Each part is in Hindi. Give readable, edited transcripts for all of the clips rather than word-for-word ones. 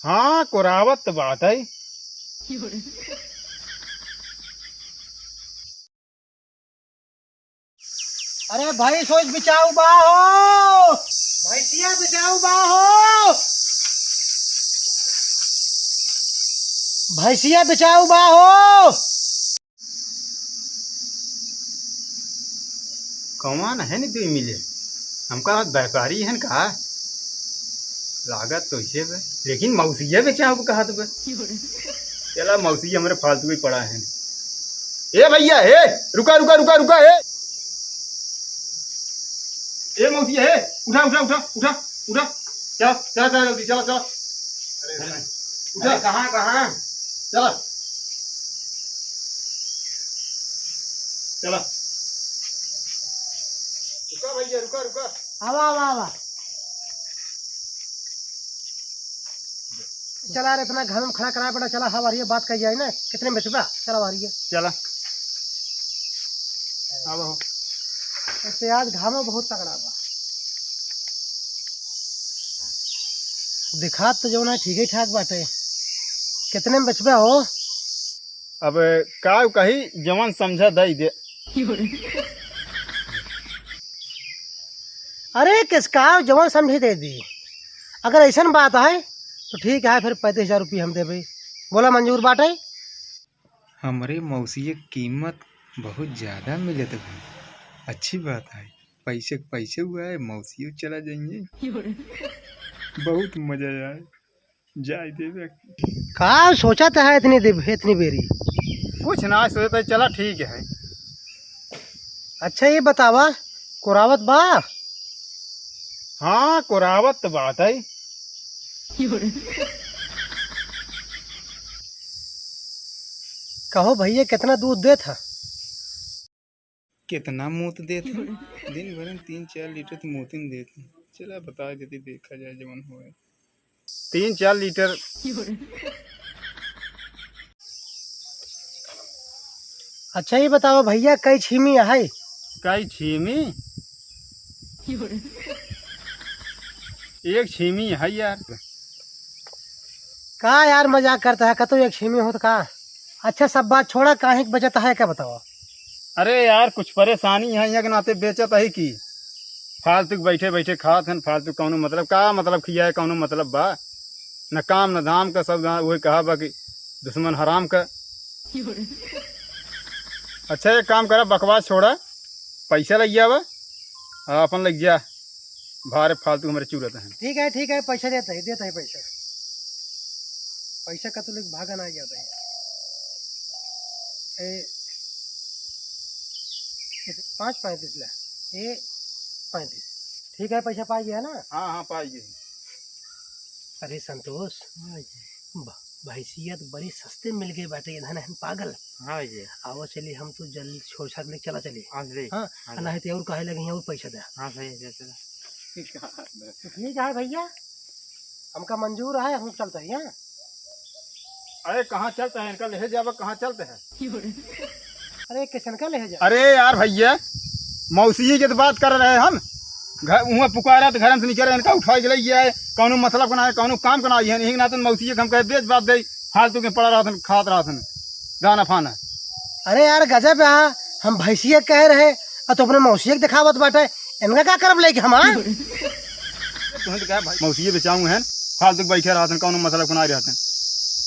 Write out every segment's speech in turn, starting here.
हाँ कोरावत तो बात है। अरे भाई सोच बिचाऊ बाहो, भैंसिया बिचाऊ बाहो, भैंसिया बिचाऊ बाहो। कौन है नहीं तू मिले हमका व्यापारी है का लागत तो इसे बे, लेकिन मौसिया बेचा कहा तो चला मौसी हमारे फालतू ही पड़ा है। ए भैया हे रुका रुका रुका रुका हे ए मौसी हे उठा उठा उठा उठा उठा चल चल चल जल्दी चला चला उठा कहाँ कहाँ चला चला रुका भैया रुका रुका आवा आवा आवा। चला रे इतना घर में खड़ा कराया पड़ा। चला हवा रही है, बात कही जाए ना कितने में बेचबा। चला आ रही है, चला अब हो प्याज घाम में बहुत तगड़ा बा। दिखा तो जो ना ठीक ही ठाक बाटे। कितने में बेचबा हो? अब का कही जवन समझा दई दे। अरे किसका जवान समझी दे दी। अगर ऐसा बात है तो ठीक है, फिर 35,000 रुपये हम दे भाई। बोला मंजूर बाटे। हमारे मौसी की कीमत बहुत ज़्यादा मिले तो भाई अच्छी बात है। पैसे पैसे हुआ है, मौसी चला जाएंगे, बहुत मजा आए जाए दे। का सोचा तो है इतनी बेरी? कुछ ना सोचता चला ठीक है। अच्छा ये बतावा कोरावत बा? हाँ कोरावत तो बात है। कहो भैया कितना दूध दे था? कितना मूत देते दिन भर में 3-4 लीटर तो मूत देते। चला बता देते, देखा जाए जवन हो 3-4 लीटर। अच्छा ये बताओ भैया कई छीमी है? कई छीमी? एक छीमी है यार। का यार मजाक करता है? कतो एक छीमी हो तो का? अच्छा सब बात छोड़ा, काहे बचत है क्या बताओ? अरे यार कुछ परेशानी है यहाँ के नाते बेचत है कि फालतू बैठे बैठे खात हैं फालतू। कौनो मतलब का मतलब खिया है कौनो मतलब बा न काम न धाम का। सब वही कहा बा कि दुश्मन हराम का। अच्छा एक काम करा, बकवास छोड़ा, पैसा लग गया बा अपन लग जा भारे फालतू हमारे चूरत हैं। ठीक है पैसा देता है पैसा। पैसा का तो लोग भागा ना जाता है। 5-35 ला ये 35। ठीक है पैसा पा गया ना? हाँ हाँ पाइए। अरे संतोष भैंसिया तो बड़ी सस्ते मिल गई बाटे। इधर हम पागल। हाँ जी आओ चलिए हम तो जल्दी छोड़ छाड़ ले चला चलिए। हाँ हाँ नहीं तो और कहे लगे और पैसा दे। हाँ सही है चला। ठीक है भैया हमका मंजूर है, हम चलते हैं। यहाँ अरे कहाँ चलते हैं इनका ले जावा, कहाँ चलते हैं? अरे किसन का ले जा? अरे यार भैया मौसी की तो बात कर रहे हैं हम। घर वहाँ पुकारा तो घर से निकल रहे इनका उठा के ले गया है। कौनो मतलब बना है कौनो काम बना है नहीं ना तो मौसी हम कहे बेच बात दे फालतू के पड़ा रहा था खात रहा था गाना फाना। अरे यार गजब है, हम भैंसिया कह रहे और तो अपने मौसी दिखावत बाटे। इनका क्या करब लेके हम? तुम्हें तो क्या भाई मौसी बेचाऊँ हैं फालतू बैठे रहा था कौनो मतलब बना रहा था।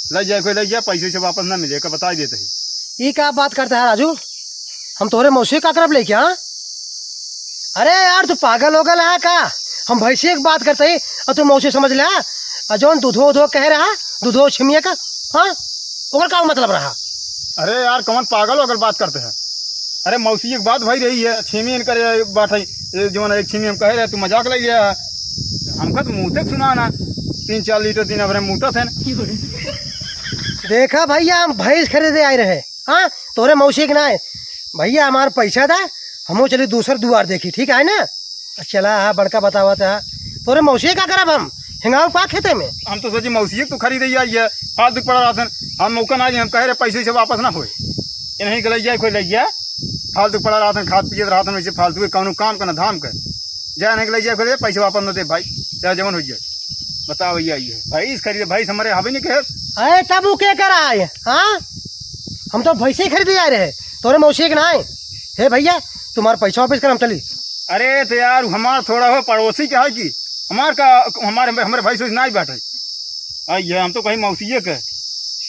ले जाए कोई ले गया पैसे से वापस ना मिलेगा बता देते ही। ये क्या बात करता है राजू? हम तोरे मौसी का करब लेके? हाँ अरे यार तू पागल हो गया है का? हम भैंसी की बात करते ही और तू मौसी समझ ले। और जो दूधो उधो कह रहा दूधो छिमिया का, हाँ ओकर का मतलब रहा? अरे यार कौन पागल होकर बात करते हैं? अरे मौसी एक बात भाई रही है छीमी इनकर बात है जो एक छीमी हम कह रहे तू मजाक लग गया है। हमका तो मुँह तक सुना ना 3-4 लीटर दिन भर मुँह थे। देखा भैया हम भैंस खरीदे आए रहे। हाँ तोरे मौसी के ना भैया हमारा पैसा था, हमो चलिए दूसर दुआर देखी। ठीक है ना? चला हाँ बड़का बतावा था तोरे मौसी का करब हम हिंगाव पा खेते में। हम तो सोचे मौसी तो खरीदे आई है फालतू पड़ा रहा था। हम मौका ना हम कह रहे पैसे से वापस ना होए नहीं ले जाए कोई ले गया फालतू पड़ा रहा था खाद पिए रहा था वैसे फालतू कौनो काम का ना धाम का जाए नहीं ले जाए कोई पैसे वापस न दे भाई चाहे जमन हो जाए। बताओ भैया ये भैंस खरीदे, भैंस हमारे यहाँ भी नहीं कहे। अरे तब वो क्या करा है? हाँ, हम तो भैंसे ही खरीदे जा रहे, तोरे मौसी के ना है। हे भैया तुम्हारा पैसा वापस कर, हम चली। अरे तो यार हमार थोड़ा हो पड़ोसी क्या है कि हमार का हमारे हमारे भाई से ना बैठे ये हम तो कहीं मौसिए के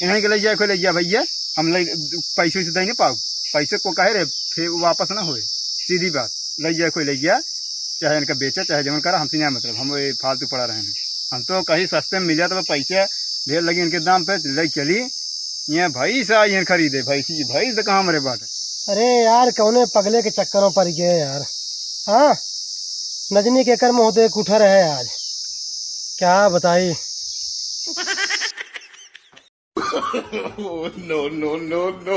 इन्हीं के ले जाए कोई ले गया भैया, हम ले पैसे से दे नहीं पाओ, पैसे को कहे रे फिर वापस ना होए, सीधी बात। ले जाए कोई ले गया, चाहे इनका बेचा चाहे जमन करा, हमसे नहीं मतलब, हम ये फालतू पड़ा रहे हैं। हम तो कहीं सस्ते में मिल जाए तो पैसे ढेर लगे इनके दाम पे ले चली। ये भैंस आई खरीदे, भैंस तो कहाँ हमारे बात। अरे यार कौने पगले के चक्करों पर गए यार। हाँ, नजनी के कर्म होते उठा रहे आज, क्या बताई। No no no no.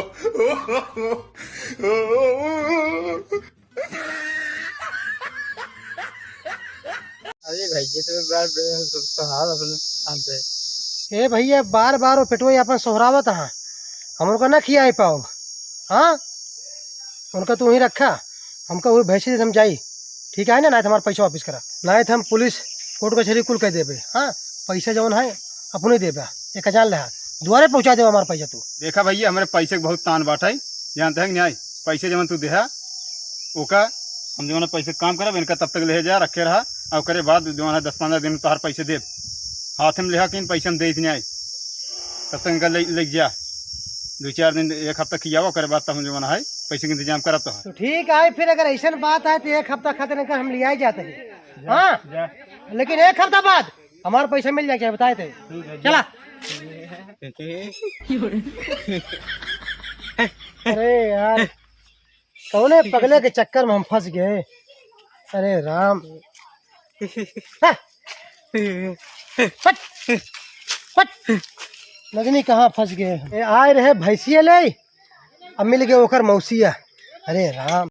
अरे भैया ए भैया बार बार वो पेटवा अपन सोहरावत हाँ, हम उनका ना खिया पाओ। हाँ, उनका तू ही रखा, हमका वही भैंसी हम जाई, ठीक है ना? नहीं तो हमारा पैसा वापस करा, नहीं तो हम पुलिस कोर्ट कचहरी कुल कह देबे। हाँ, पैसा जवन है अपने देबे, एक जान ले द्वारे पहुँचा देवा हमारा पैसा। तू देखा भैया हमारे पैसे के बहुत तान बाटा है, जानते हैं कि नहीं? पैसे जवन तू देहा ओका हम जो पैसे काम करब इनका तब तक ले जा रखे रहा, और करे बाद जो 10-15 दिन तोहर पैसे दे हाथ में लेहा कि पैसे हम दे नहीं आए, तब तक इनका ले जा 2-4 दिन 1 हफ्ता खियावा, करे बाद तब हम जो है पैसे का इंतजाम करब। तो ठीक है, फिर अगर ऐसा बात है तो 1 हफ्ता खातिर इनका हम ले आई जाते हैं। हाँ, लेकिन 1 हफ्ता बाद हमारा पैसा मिल जाए, बताए थे। चला। अरे यार कौने पगले के चक्कर में हम फंस गए। अरे राम। पट, पट। नजनी कहाँ फंस गए? आए रहे भैंसिया ले, अब मिल गए ओकर मौसिया। अरे राम।